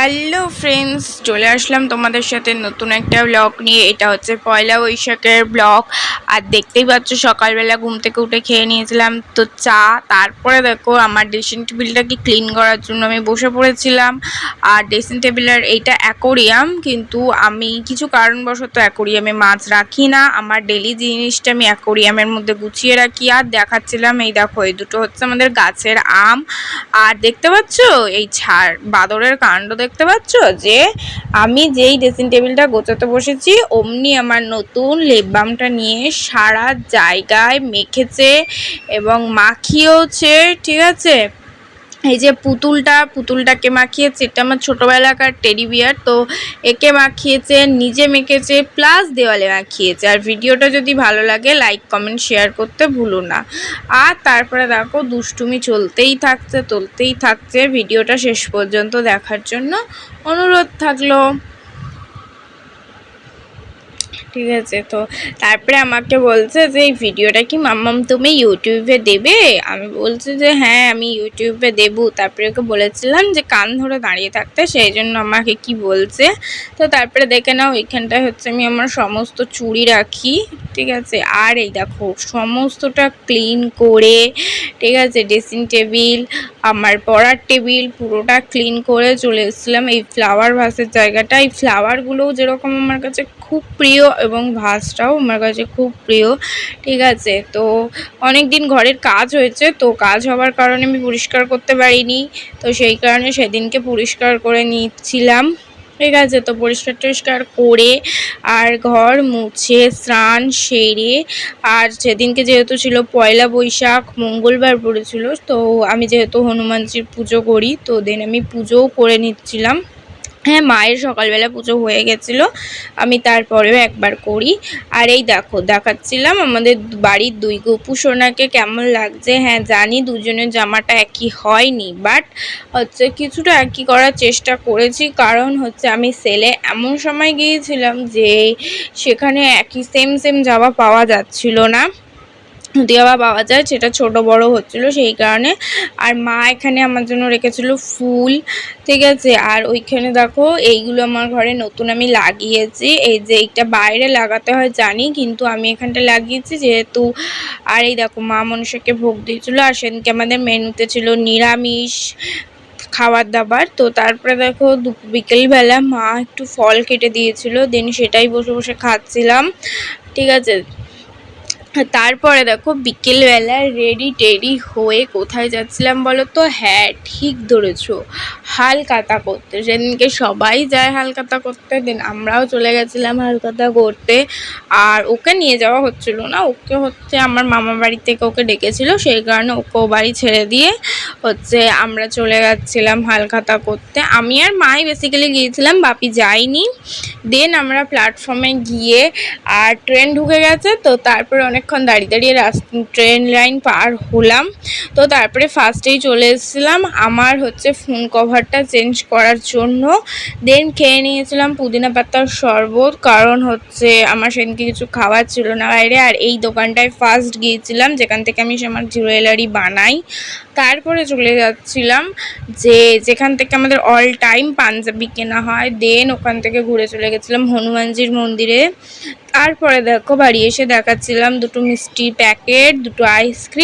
Hello friends, চলে আসলাম তোমাদের সাথে নতুন একটা ব্লগ নিয়ে। এটা হচ্ছে পয়লা বৈশাখের ব্লগ। আর দেখতেই পাচ্ছ সকালবেলা ঘুম থেকে উঠে খেয়ে নিয়েছিলাম তো চা। তারপরে দেখো আমার ড্রেসিং টেবিলটাকে ক্লিন করার জন্য আমি বসে পড়েছিলাম। আর ড্রেসিং টেবিলের এইটা অ্যাকোরিয়াম, কিন্তু আমি কিছু কারণবশত অ্যাকোরিয়ামে মাছ রাখি না। আমার ডেলি জিনিসটা আমি অ্যাকোরিয়ামের মধ্যে গুছিয়ে রাখি। আর দেখাচ্ছিলাম, এই দেখো এই দুটো হচ্ছে আমাদের গাছের আম। আর দেখতে পাচ্ছ এই বাদরের কাণ্ড দেখতে পাচ্ছ যে আমি যেই ড্রেসিং টেবিলটা গোছাতে বসেছি অমনি আমার নতুন লিপ বামটা নিয়ে সারা জায়গায় মেখেছে এবং মাখিয়েওছে। ঠিক আছে, এই যে পুতুলটাকে মাখিয়েছে, এটা আমার ছোটোবেলাকার টেডি বিয়ার। তো একে মাখিয়েছে, নিজে মেখেছে, প্লাস দেওয়ালে মাখিয়েছে। আর ভিডিওটা যদি ভালো লাগে লাইক কমেন্ট শেয়ার করতে ভুলো না। আর তারপরে দেখো দুষ্টুমি চলতেই থাকছে। ভিডিওটা শেষ পর্যন্ত দেখার জন্য অনুরোধ থাকলো। ঠিক আছে, তো তারপরে আমাকে বলছে যে এই ভিডিওটা কি মাম্মাম তুমি ইউটিউবে দেবে? আমি বলছি যে হ্যাঁ আমি ইউটিউবে দেবো। তারপরে ওকে বলেছিলাম যে কান ধরে দাঁড়িয়ে থাকতে, সেই জন্য আমাকে কি বলছে। তো তারপরে দেখে নাও, এখানটায় হচ্ছে আমি আমার সমস্ত চুড়ি রাখি। ঠিক আছে, আর এই দেখো সমস্তটা ক্লিন করে, ঠিক আছে, ড্রেসিং টেবিল, আমার পড়ার টেবিল পুরোটা ক্লিন করে চলে এসেছিলাম এই ফ্লাওয়ার ভাসের জায়গাটা। এই ফ্লাওয়ারগুলোও যেরকম আমার কাছে খুব প্রিয় এবং ভাসটাও আমার কাছে খুব প্রিয়। ঠিক আছে, তো অনেক দিন ঘরের কাজ হয়েছে, তো কাজ হওয়ার কারণে আমি পরিষ্কার করতে পারিনি। তো সেই কারণে সেদিনকে পরিষ্কার করে নিচ্ছিলাম। ঠিক আছে, তো পরিষ্কার করে আর ঘর মুছে স্নান সেরে, আর সেদিনকে যেহেতু ছিল পয়লা বৈশাখ, মঙ্গলবার পড়েছিল, তো আমি যেহেতু হনুমানজির পুজো করি, তো দেন আমি পুজোও করে নিচ্ছিলাম। হ্যাঁ, মায়ের সকালবেলা পুজো হয়ে গেছিলো, আমি তারপরেও একবার করি। আর এই দেখো দেখাচ্ছিলাম আমাদের বাড়ির দুই গপু সোনাকে কেমন লাগছে। হ্যাঁ জানি দুজনের জামাটা একই হয়নি, বাট হচ্ছে কিছুটা একই করার চেষ্টা করেছি। কারণ হচ্ছে আমি সেলে এমন সময় গিয়েছিলাম যে সেখানে একই সেম জামা পাওয়া যাচ্ছিল না। যদি আবার পাওয়া যায় সেটা ছোট বড় হচ্ছিল, সেই কারণে। আর মা এখানে আমার জন্য রেখেছিল ফুল। ঠিক আছে, আর ওইখানে দেখো এইগুলো আমার ঘরে নতুন আমি লাগিয়েছি। এই যে এইটা বাইরে লাগাতে হয় জানি, কিন্তু আমি এখানটা লাগিয়েছি যেহেতু। আর এই দেখো মা মনসাকে ভোগ দিয়েছিল। আর সেদিনকে আমাদের মেনুতে ছিল নিরামিষ খাবার দাবার। তো তারপরে দেখো বিকেলবেলা মা একটু ফল কেটে দিয়েছিল, দেন সেটাই বসে বসে খাচ্ছিলাম। ঠিক আছে, তারপরে দেখো বিকেলবেলা রেডি হয়ে কোথায় যাচ্ছিলাম বলো তো? হ্যাঁ ঠিক ধরেছো, হালখাতা করতে। সেদিনকে সবাই যায় হালখাতা করতে, দেন আমরাও চলে গেছিলাম হালখাতা করতে। আর ওকে নিয়ে যাওয়া হচ্ছিল না, ওকে হচ্ছে আমার মামা বাড়ি থেকে ওকে ডেকেছিল, সেই কারণে ওকেও বাড়ি ছেড়ে দিয়ে হচ্ছে আমরা চলে যাচ্ছিলাম হালখাতা করতে। আমি আর মাই বেসিক্যালি গিয়েছিলাম, বাপি যায়নি। দেন আমরা প্ল্যাটফর্মে গিয়ে, আর ট্রেন ঢুকে গেছে, তো তারপরে অনেকক্ষণ দাঁড়িয়ে ট্রেন লাইন পার হলাম। তো তারপরে ফার্স্টেই চলে এসেছিলাম আমার হচ্ছে ফোন কভারটা চেঞ্জ করার জন্য। দেন খেয়ে নিয়েছিলাম পুদিনা পাতার শরবত, কারণ হচ্ছে আমার সেদিনকে কিছু খাওয়ার ছিল না বাইরে। আর এই দোকানটায় ফার্স্ট গিয়েছিলাম যেখান থেকে আমি আমার জুয়েলারি বানাই। তারপরে চলে যাচ্ছিলাম যেখান থেকে আমাদের অল টাইম পাঞ্জাবি কেনা হয়, দেন ওখান থেকে ঘুরে চলে গেছিলাম হনুমানজির মন্দিরে। তারপরে দেখো বাড়ি এসে দেখাচ্ছিলাম দুটো মিষ্টি প্যাকেট, দুটো আইসক্রিম।